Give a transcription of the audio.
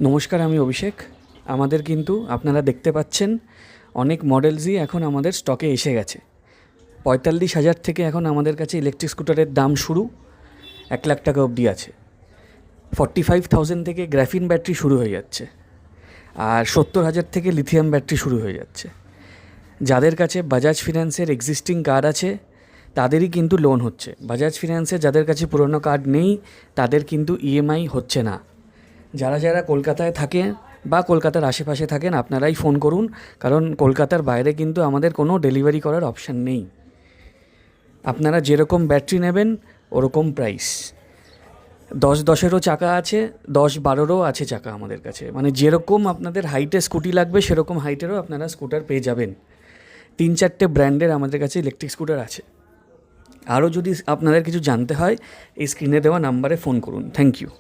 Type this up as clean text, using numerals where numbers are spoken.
নমস্কার, আমি অভিষেক। আমাদের কিন্তু আপনারা দেখতে পাচ্ছেন অনেক মডেলসই এখন আমাদের স্টকে এসে গেছে। ৪৫,০০০ থেকে এখন আমাদের কাছে ইলেকট্রিক স্কুটারের দাম শুরু ১,০০,০০০ টাকা অবধি আছে। ৪৫,০০০ থেকে গ্রাফিন ব্যাটারি শুরু হয়ে যাচ্ছে, আর ৭০,০০০ থেকে লিথিয়াম ব্যাটারি শুরু হয়ে যাচ্ছে। যাদের কাছে বাজাজ ফিন্যান্সের এক্সিস্টিং কার্ড আছে তাদেরই কিন্তু লোন হচ্ছে। বাজাজ ফিন্যান্সের যাদের কাছে পুরনো কার্ড নেই তাদের কিন্তু ইএমআই হচ্ছে না। যারা যারা কলকাতায় থাকেন বা কলকাতার আশেপাশে থাকেন আপনারাই ফোন করুন, কারণ কলকাতার বাইরে কিন্তু আমাদের কোনো ডেলিভারি করার অপশান নেই। আপনারা যেরকম ব্যাটারি নেবেন ওরকম প্রাইস। ১০-১০-এরও চাকা আছে, ১০-১২-রও আছে চাকা আমাদের কাছে। মানে যেরকম আপনাদের হাইটে স্কুটি লাগবে সেরকম হাইটেরও আপনারা স্কুটার পেয়ে যাবেন। ৩-৪টে ব্র্যান্ডের আমাদের কাছে ইলেকট্রিক স্কুটার আছে। আরও যদি আপনাদের কিছু জানতে হয় এই স্ক্রিনে দেওয়া নাম্বারে ফোন করুন। Thank you.